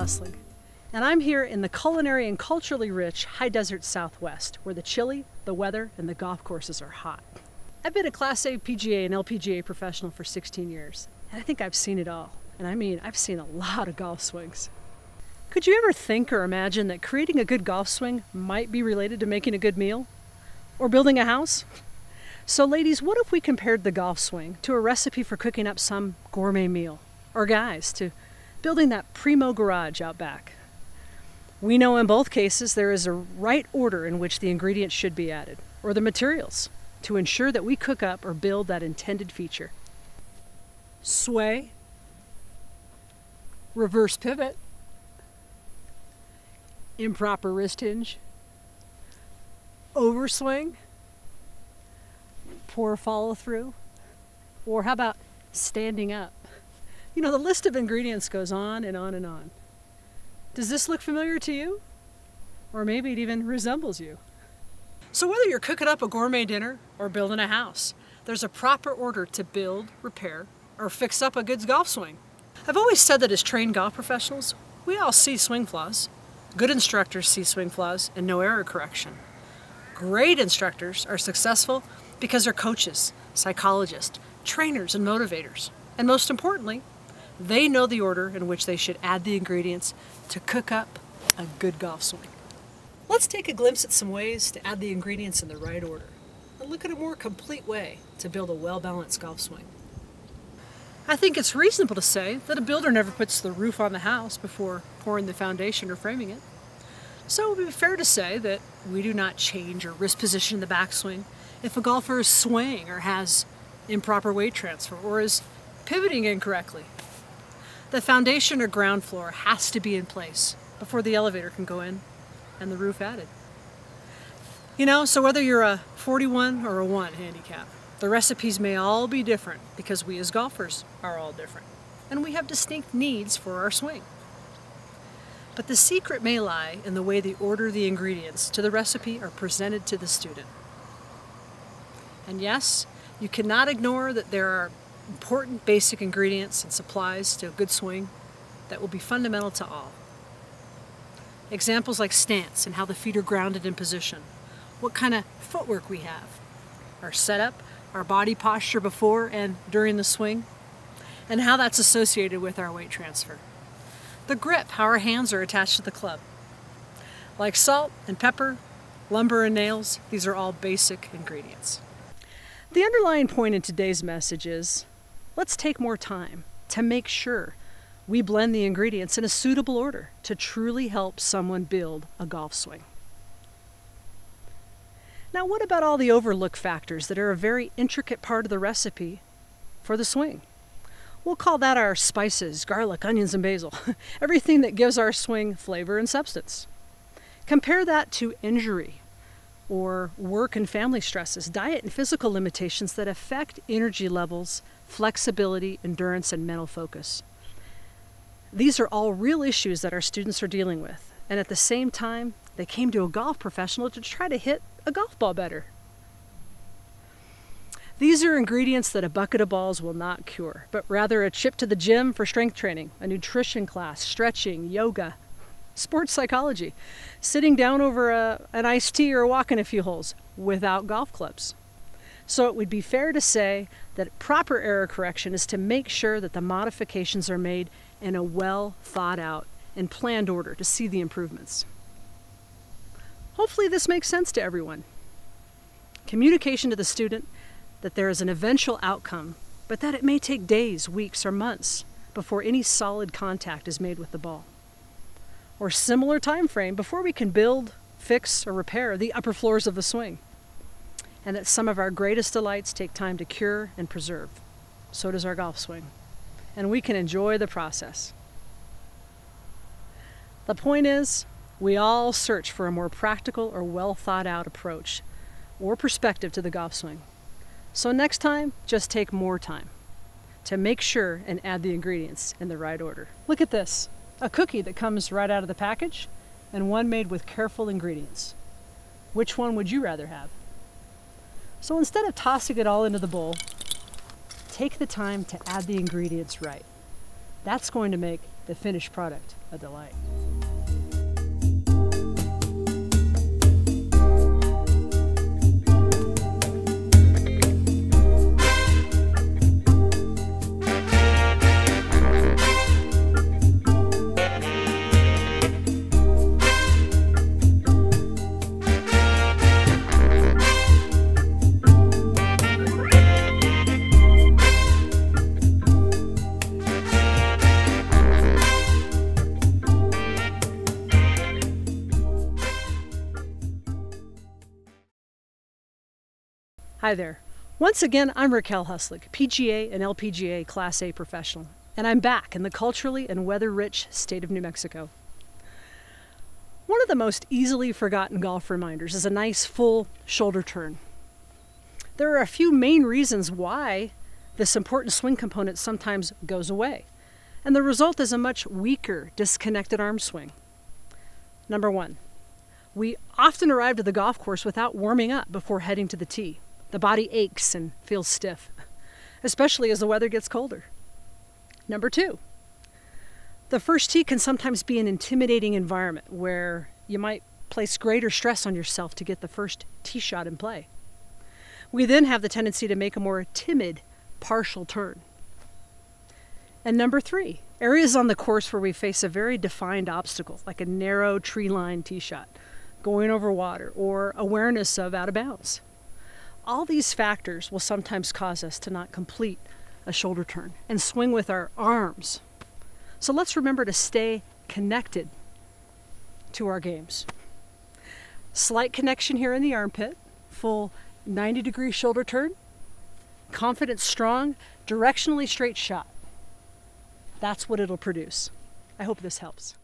Huslig, and I'm here in the culinary and culturally rich high desert Southwest, where the chili, the weather, and the golf courses are hot. I've been a Class A PGA and LPGA professional for 16 years, and I think I've seen it all. And I mean, I've seen a lot of golf swings. Could you ever think or imagine that creating a good golf swing might be related to making a good meal? Or building a house? So ladies, what if we compared the golf swing to a recipe for cooking up some gourmet meal? Or guys, to building that primo garage out back? We know in both cases there is a right order in which the ingredients should be added, or the materials, to ensure that we cook up or build that intended feature. Sway, reverse pivot, improper wrist hinge, overswing, poor follow through, or how about standing up? You know, the list of ingredients goes on and on and on. Does this look familiar to you? Or maybe it even resembles you. So whether you're cooking up a gourmet dinner or building a house, there's a proper order to build, repair, or fix up a good golf swing. I've always said that as trained golf professionals, we all see swing flaws. Good instructors see swing flaws and no error correction. Great instructors are successful because they're coaches, psychologists, trainers, and motivators. And most importantly, they know the order in which they should add the ingredients to cook up a good golf swing. Let's take a glimpse at some ways to add the ingredients in the right order and look at a more complete way to build a well-balanced golf swing. I think it's reasonable to say that a builder never puts the roof on the house before pouring the foundation or framing it. So it would be fair to say that we do not change or wrist position the backswing if a golfer is swaying or has improper weight transfer or is pivoting incorrectly. The foundation or ground floor has to be in place before the elevator can go in and the roof added. You know, so whether you're a 41 or a 1 handicap, the recipes may all be different because we as golfers are all different and we have distinct needs for our swing. But the secret may lie in the way they order the ingredients to the recipe are presented to the student. And yes, you cannot ignore that there are important basic ingredients and supplies to a good swing that will be fundamental to all. Examples like stance and how the feet are grounded in position, what kind of footwork we have, our setup, our body posture before and during the swing, and how that's associated with our weight transfer. The grip, how our hands are attached to the club. Like salt and pepper, lumber and nails, these are all basic ingredients. The underlying point in today's message is, let's take more time to make sure we blend the ingredients in a suitable order to truly help someone build a golf swing. Now, what about all the overlooked factors that are a very intricate part of the recipe for the swing? We'll call that our spices, garlic, onions, and basil. Everything that gives our swing flavor and substance. Compare that to injury or work and family stresses, diet and physical limitations that affect energy levels, flexibility, endurance, and mental focus. These are all real issues that our students are dealing with. And at the same time, they came to a golf professional to try to hit a golf ball better. These are ingredients that a bucket of balls will not cure, but rather a trip to the gym for strength training, a nutrition class, stretching, yoga, sports psychology, sitting down over an iced tea or walking a few holes without golf clubs. So it would be fair to say that proper error correction is to make sure that the modifications are made in a well thought out and planned order to see the improvements. Hopefully this makes sense to everyone. Communication to the student that there is an eventual outcome, but that it may take days, weeks, or months before any solid contact is made with the ball. Or similar time frame before we can build, fix, or repair the upper floors of the swing. And that some of our greatest delights take time to cure and preserve. So does our golf swing. And we can enjoy the process. The point is, we all search for a more practical or well thought out approach or perspective to the golf swing. So next time, just take more time to make sure and add the ingredients in the right order. Look at this, a cookie that comes right out of the package and one made with careful ingredients. Which one would you rather have? So instead of tossing it all into the bowl, take the time to add the ingredients right. That's going to make the finished product a delight. Hi there. Once again, I'm Racquel Huslig, PGA and LPGA Class A professional, and I'm back in the culturally and weather-rich state of New Mexico. One of the most easily forgotten golf reminders is a nice full shoulder turn. There are a few main reasons why this important swing component sometimes goes away, and the result is a much weaker, disconnected arm swing. Number one, we often arrive to the golf course without warming up before heading to the tee. The body aches and feels stiff, especially as the weather gets colder. Number two, the first tee can sometimes be an intimidating environment where you might place greater stress on yourself to get the first tee shot in play. We then have the tendency to make a more timid, partial turn. And number three, areas on the course where we face a very defined obstacle, like a narrow tree-lined tee shot, going over water, or awareness of out of bounds. All these factors will sometimes cause us to not complete a shoulder turn and swing with our arms. So let's remember to stay connected to our games. Slight connection here in the armpit, full 90-degree shoulder turn, confident, strong, directionally straight shot. That's what it'll produce. I hope this helps.